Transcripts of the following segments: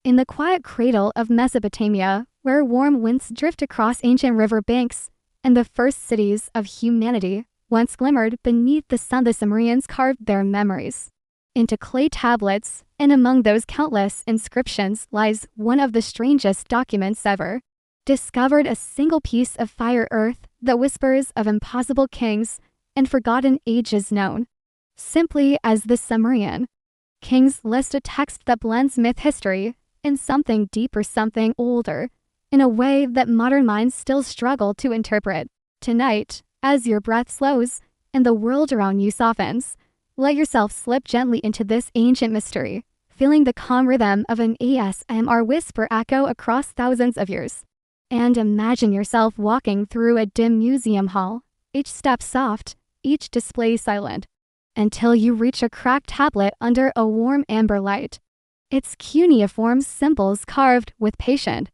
In the quiet cradle of Mesopotamia, where warm winds drift across ancient river banks, and the first cities of humanity once glimmered beneath the sun, the Sumerians carved their memories into clay tablets, and among those countless inscriptions lies one of the strangest documents ever. Discovered a single piece of fire earth that whispers of impossible kings and forgotten ages known simply as the Sumerian Kings List, a text that blends myth history and something deeper, something older, in a way that modern minds still struggle to interpret. Tonight, as your breath slows and the world around you softens, let yourself slip gently into this ancient mystery, feeling the calm rhythm of an ASMR whisper echo across thousands of years. And imagine yourself walking through a dim museum hall, each step soft, each display silent, until you reach a cracked tablet under a warm amber light. Its cuneiform symbols carved with patient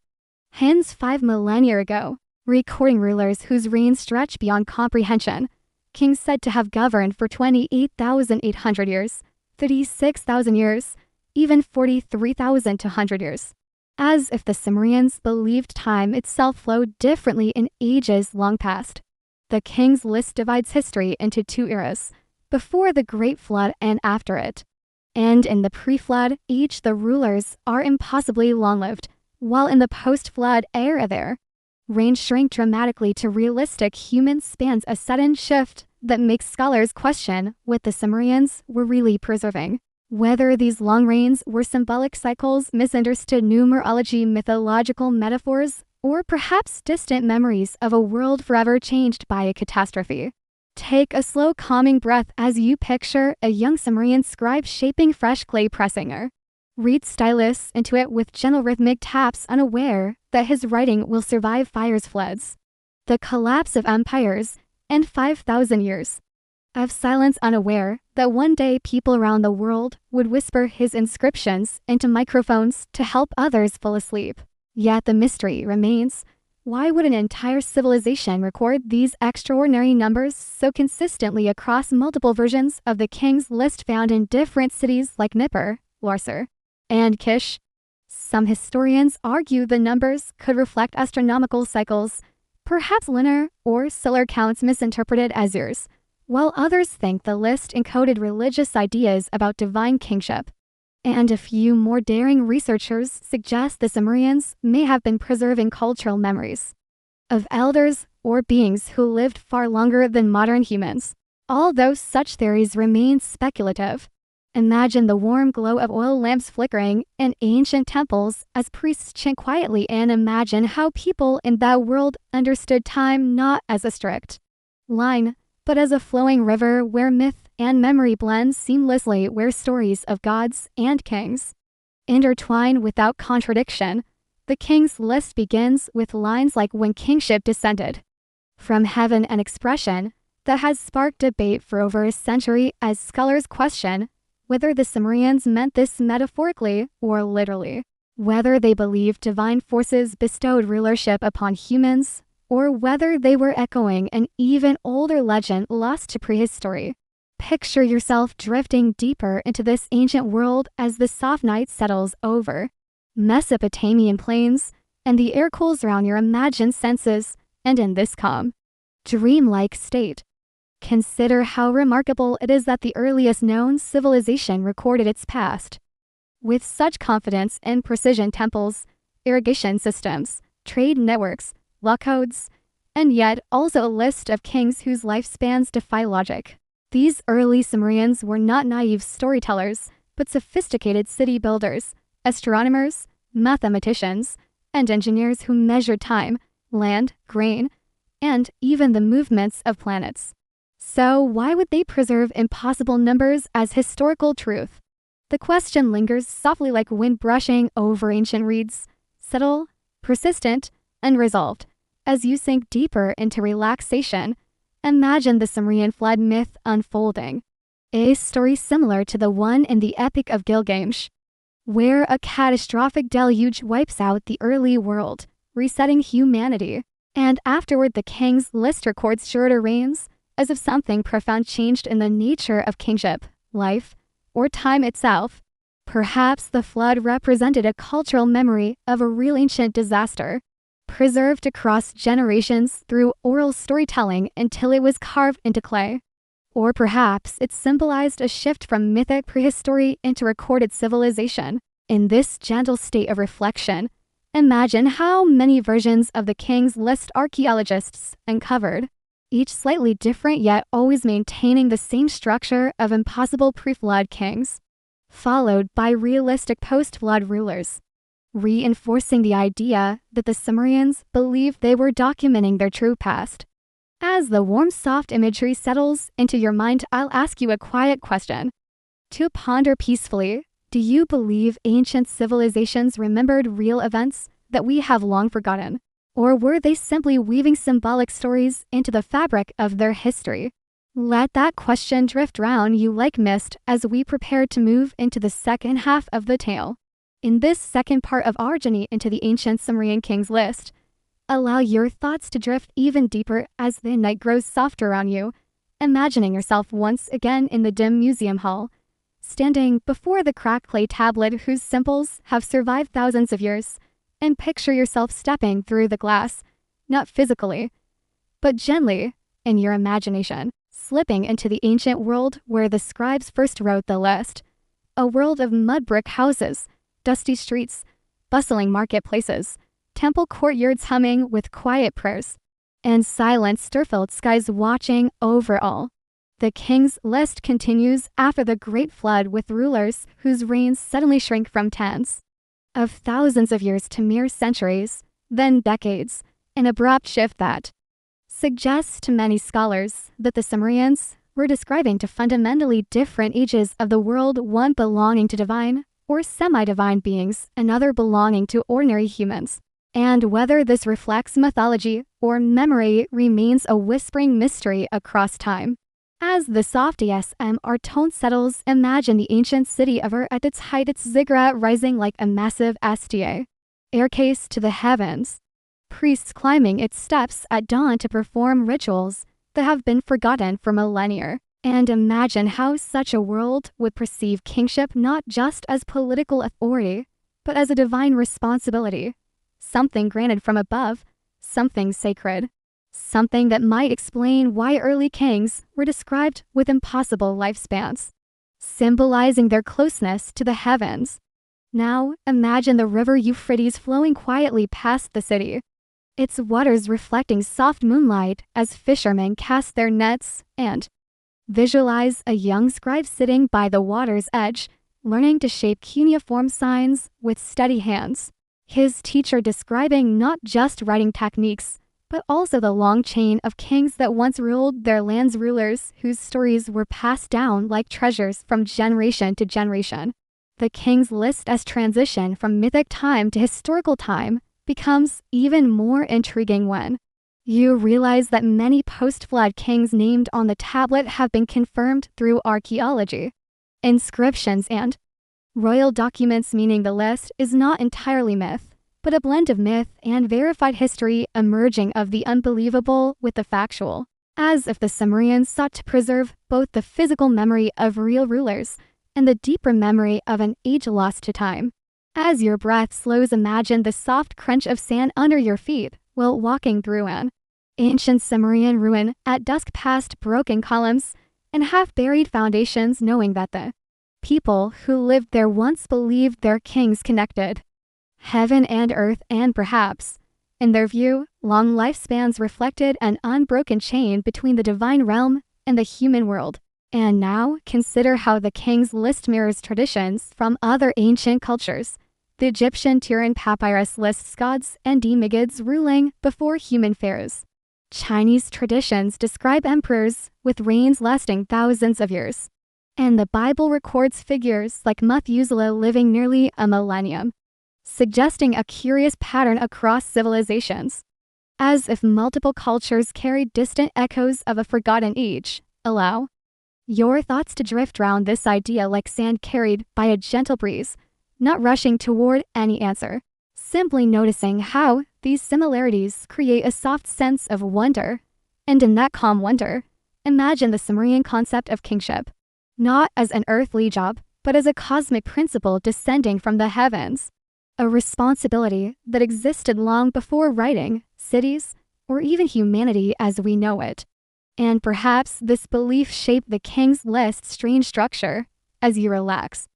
hands 5 millennia ago, recording rulers whose reigns stretch beyond comprehension. Kings said to have governed for 28,800 years, 36,000 years, even 43,200 years. As if the Sumerians believed time itself flowed differently in ages long past. The Kings List divides history into 2 eras, before the Great Flood and after it. And in the pre-flood age, the rulers are impossibly long-lived, while in the post-flood era their reign shrank dramatically to realistic human spans, a sudden shift that makes scholars question what the Sumerians were really preserving. Whether these long reigns were symbolic cycles, misunderstood numerology, mythological metaphors, or perhaps distant memories of a world forever changed by a catastrophe. Take a slow, calming breath as you picture a young Sumerian scribe shaping fresh clay, pressing a reed stylus into it with gentle rhythmic taps, unaware that his writing will survive fire's floods, the collapse of empires, and 5,000 years of silence, unaware that one day people around the world would whisper his inscriptions into microphones to help others fall asleep. Yet the mystery remains. Why would an entire civilization record these extraordinary numbers so consistently across multiple versions of the Kings List found in different cities like Nippur, Larsa, and Kish? Some historians argue the numbers could reflect astronomical cycles, perhaps lunar or solar counts misinterpreted as years, while others think the list encoded religious ideas about divine kingship. And a few more daring researchers suggest the Sumerians may have been preserving cultural memories of elders or beings who lived far longer than modern humans. Although such theories remain speculative, imagine the warm glow of oil lamps flickering in ancient temples as priests chant quietly, and imagine how people in that world understood time not as a strict line, but as a flowing river where myth and memory blend seamlessly, where stories of gods and kings intertwine without contradiction. The Kings List begins with lines like "when kingship descended from heaven," an expression that has sparked debate for over a century as scholars question whether the Sumerians meant this metaphorically or literally, whether they believed divine forces bestowed rulership upon humans, or whether they were echoing an even older legend lost to prehistory. Picture yourself drifting deeper into this ancient world as the soft night settles over Mesopotamian plains and the air cools around your imagined senses, and in this calm, dreamlike state, consider how remarkable it is that the earliest known civilization recorded its past with such confidence and precision: temples, irrigation systems, trade networks, law codes, and yet also a list of kings whose lifespans defy logic. These early Sumerians were not naive storytellers, but sophisticated city builders, astronomers, mathematicians, and engineers who measured time, land, grain, and even the movements of planets. So why would they preserve impossible numbers as historical truth? The question lingers softly like wind brushing over ancient reeds, subtle, persistent, unresolved. As you sink deeper into relaxation, imagine the Sumerian flood myth unfolding, a story similar to the one in the Epic of Gilgamesh, where a catastrophic deluge wipes out the early world, resetting humanity, and afterward the Kings List records shorter reigns, as if something profound changed in the nature of kingship, life, or time itself. Perhaps the flood represented a cultural memory of a real ancient disaster, preserved across generations through oral storytelling until it was carved into clay. Or perhaps it symbolized a shift from mythic prehistory into recorded civilization. In this gentle state of reflection, imagine how many versions of the King's List archaeologists uncovered, each slightly different yet always maintaining the same structure of impossible pre-flood kings, followed by realistic post-flood rulers, reinforcing the idea that the Sumerians believed they were documenting their true past. As the warm, soft imagery settles into your mind, I'll ask you a quiet question. To ponder peacefully, do you believe ancient civilizations remembered real events that we have long forgotten? Or were they simply weaving symbolic stories into the fabric of their history? Let that question drift round you like mist as we prepare to move into the second half of the tale. In this second part of our journey into the ancient Sumerian Kings List, allow your thoughts to drift even deeper as the night grows softer around you, imagining yourself once again in the dim museum hall, standing before the cracked clay tablet whose symbols have survived thousands of years, and picture yourself stepping through the glass, not physically, but gently in your imagination, slipping into the ancient world where the scribes first wrote the list, a world of mud brick houses, dusty streets, bustling marketplaces, temple courtyards humming with quiet prayers, and silent star-filled skies watching over all. The King's List continues after the Great Flood with rulers whose reigns suddenly shrink from tens of thousands of years to mere centuries, then decades, an abrupt shift that suggests to many scholars that the Sumerians were describing to fundamentally different ages of the world, one belonging to divine or semi-divine beings, another belonging to ordinary humans. And whether this reflects mythology or memory remains a whispering mystery across time. As the soft ASMR tone settles, imagine the ancient city of Ur at its height, its ziggurat rising like a massive staircase to the heavens. Priests climbing its steps at dawn to perform rituals that have been forgotten for millennia. And imagine how such a world would perceive kingship not just as political authority, but as a divine responsibility. Something granted from above, something sacred. Something that might explain why early kings were described with impossible lifespans, symbolizing their closeness to the heavens. Now, imagine the river Euphrates flowing quietly past the city, its waters reflecting soft moonlight as fishermen cast their nets, and visualize a young scribe sitting by the water's edge, learning to shape cuneiform signs with steady hands. His teacher describing not just writing techniques, but also the long chain of kings that once ruled their lands, rulers whose stories were passed down like treasures from generation to generation. The King's List as transition from mythic time to historical time becomes even more intriguing when you realize that many post-flood kings named on the tablet have been confirmed through archaeology, inscriptions, and royal documents, meaning the list is not entirely myth, but a blend of myth and verified history emerging of the unbelievable with the factual, as if the Sumerians sought to preserve both the physical memory of real rulers and the deeper memory of an age lost to time. As your breath slows, imagine the soft crunch of sand under your feet while walking through an ancient Sumerian ruin at dusk, past broken columns and half-buried foundations, knowing that the people who lived there once believed their kings connected heaven and earth, and perhaps, in their view, long lifespans reflected an unbroken chain between the divine realm and the human world. And now, consider how the King's List mirrors traditions from other ancient cultures. The Egyptian Turin Papyrus lists gods and demigods ruling before human pharaohs. Chinese traditions describe emperors with reigns lasting thousands of years. And the Bible records figures like Methuselah living nearly a millennium, suggesting a curious pattern across civilizations. As if multiple cultures carried distant echoes of a forgotten age. Allow your thoughts to drift round this idea like sand carried by a gentle breeze, not rushing toward any answer, simply noticing how these similarities create a soft sense of wonder. And in that calm wonder, imagine the Sumerian concept of kingship, not as an earthly job, but as a cosmic principle descending from the heavens. A responsibility that existed long before writing, cities, or even humanity as we know it. And perhaps this belief shaped the King's List's strange structure. As you relax.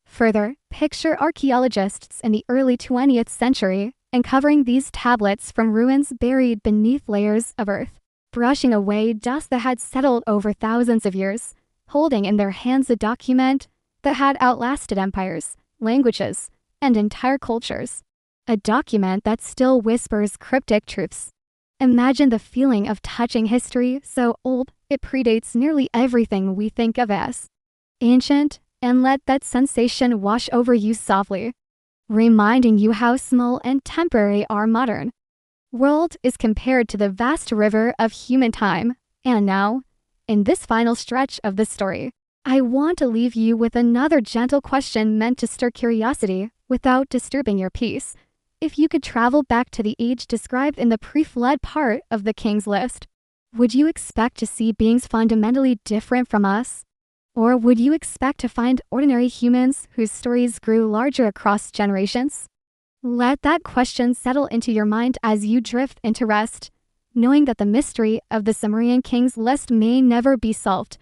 Further, picture archaeologists in the early 20th century uncovering these tablets from ruins buried beneath layers of earth, brushing away dust that had settled over thousands of years, holding in their hands a document that had outlasted empires, languages, and entire cultures. A document that still whispers cryptic truths. Imagine the feeling of touching history so old it predates nearly everything we think of as ancient, and let that sensation wash over you softly, reminding you how small and temporary our modern world is compared to the vast river of human time. And now, in this final stretch of the story, I want to leave you with another gentle question meant to stir curiosity without disturbing your peace. If you could travel back to the age described in the pre-flood part of the King's List, would you expect to see beings fundamentally different from us? Or would you expect to find ordinary humans whose stories grew larger across generations? Let that question settle into your mind as you drift into rest, knowing that the mystery of the Sumerian Kings List may never be solved,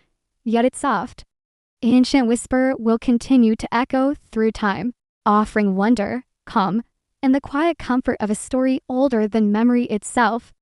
yet its soft, ancient whisper will continue to echo through time, offering wonder, calm, and the quiet comfort of a story older than memory itself.